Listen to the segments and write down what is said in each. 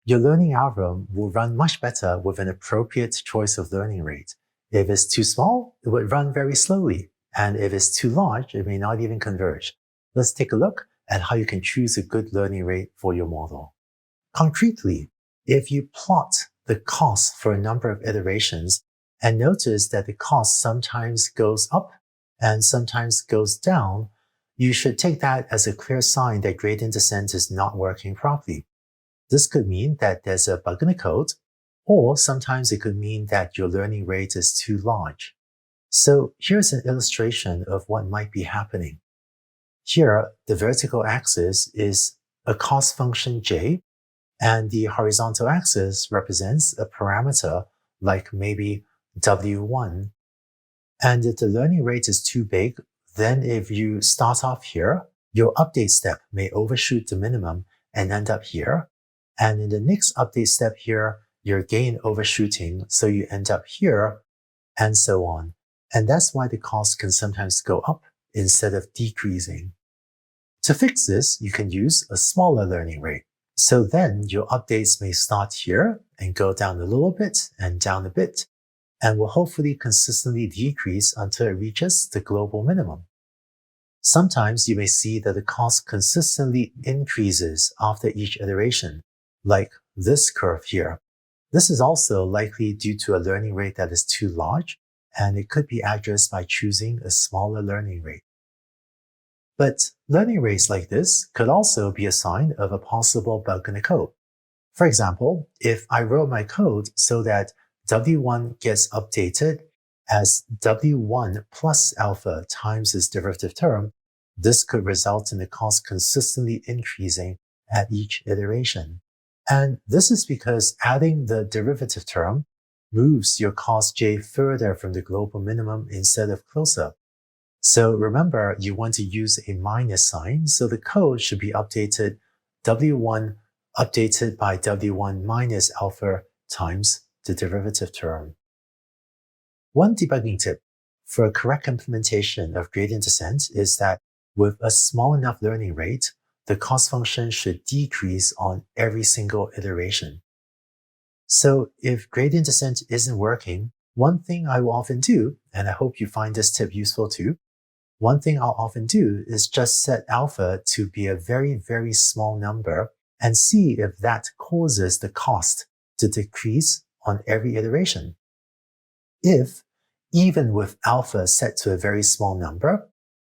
Your learning algorithm will run much better with an appropriate choice of learning rate. If it's too small, it would run very slowly. And if it's too large, it may not even converge. Let's take a look at how you can choose a good learning rate for your model. Concretely, if you plot the cost for a number of iterations and notice that the cost sometimes goes up and sometimes goes down, you should take that as a clear sign that gradient descent is not working properly. This could mean that there's a bug in the code, or sometimes it could mean that your learning rate is too large. So here's an illustration of what might be happening. Here, the vertical axis is a cost function j, and the horizontal axis represents a parameter like maybe w1. And if the learning rate is too big, then if you start off here, your update step may overshoot the minimum and end up here. And in the next update step here, you're again overshooting, so you end up here, and so on. And that's why the cost can sometimes go up instead of decreasing. To fix this, you can use a smaller learning rate. So then your updates may start here and go down a little bit and down a bit, and will hopefully consistently decrease until it reaches the global minimum. Sometimes you may see that the cost consistently increases after each iteration, like this curve here. This is also likely due to a learning rate that is too large, and it could be addressed by choosing a smaller learning rate. But learning rates like this could also be a sign of a possible bug in the code. For example, if I wrote my code so that W1 gets updated as W1 plus alpha times its derivative term, this could result in the cost consistently increasing at each iteration. And this is because adding the derivative term moves your cost j further from the global minimum instead of closer. So remember, you want to use a minus sign, so the code should be updated W1 updated by W1 minus alpha times the derivative term. One debugging tip for a correct implementation of gradient descent is that with a small enough learning rate, the cost function should decrease on every single iteration. So if gradient descent isn't working, one thing I will often do, and I hope you find this tip useful too, one thing I'll often do is just set alpha to be a very, very small number and see if that causes the cost to decrease on every iteration. If, even with alpha set to a very small number,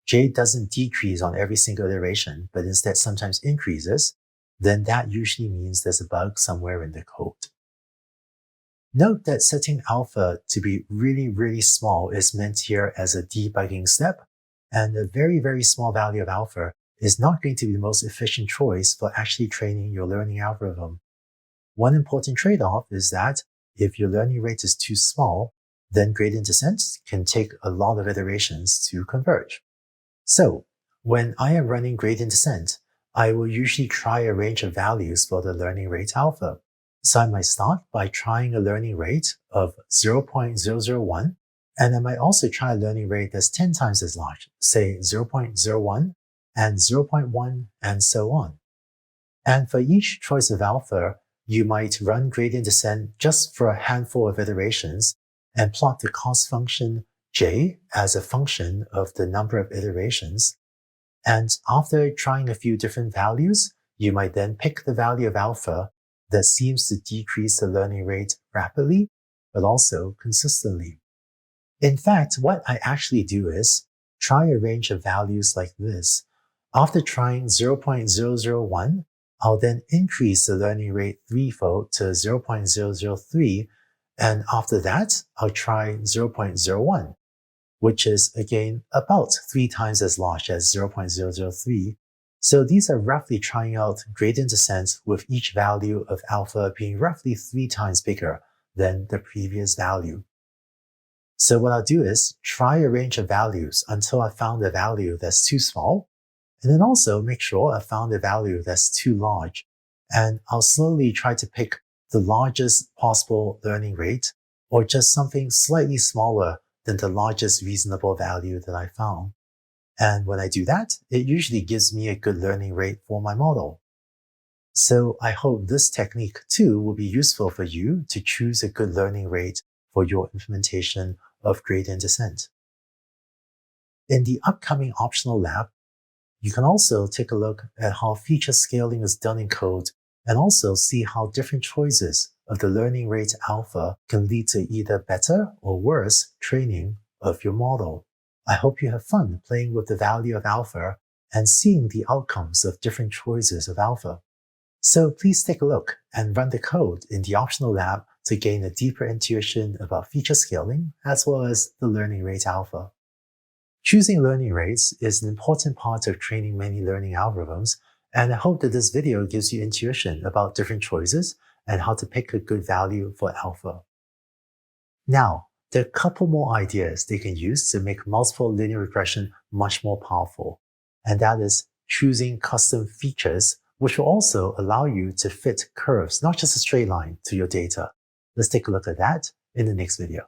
j doesn't decrease on every single iteration, but instead sometimes increases, then that usually means there's a bug somewhere in the code. Note that setting alpha to be really, really small is meant here as a debugging step, and a very, very small value of alpha is not going to be the most efficient choice for actually training your learning algorithm. One important trade-off is that if your learning rate is too small, then gradient descent can take a lot of iterations to converge. So, when I am running gradient descent, I will usually try a range of values for the learning rate alpha. So I might start by trying a learning rate of 0.001, and I might also try a learning rate that's 10 times as large, say 0.01 and 0.1 and so on. And for each choice of alpha, you might run gradient descent just for a handful of iterations and plot the cost function j as a function of the number of iterations. And after trying a few different values, you might then pick the value of alpha that seems to decrease the learning rate rapidly, but also consistently. In fact, what I actually do is try a range of values like this. After trying 0.001, I'll then increase the learning rate threefold to 0.003, and after that, I'll try 0.01, which is again about 3 times as large as 0.003. So these are roughly trying out gradient descent with each value of alpha being roughly 3 times bigger than the previous value. So what I'll do is try a range of values until I found a value that's too small, and then also make sure I found a value that's too large. And I'll slowly try to pick the largest possible learning rate, or just something slightly smaller than the largest reasonable value that I found. And when I do that, it usually gives me a good learning rate for my model. So I hope this technique too will be useful for you to choose a good learning rate for your implementation of gradient descent. In the upcoming optional lab, you can also take a look at how feature scaling is done in code and also see how different choices of the learning rate alpha can lead to either better or worse training of your model. I hope you have fun playing with the value of alpha and seeing the outcomes of different choices of alpha. So please take a look and run the code in the optional lab to gain a deeper intuition about feature scaling as well as the learning rate alpha. Choosing learning rates is an important part of training many learning algorithms, and I hope that this video gives you intuition about different choices and how to pick a good value for alpha. Now, there are a couple more ideas they can use to make multiple linear regression much more powerful, and that is choosing custom features, which will also allow you to fit curves, not just a straight line, to your data. Let's take a look at that in the next video.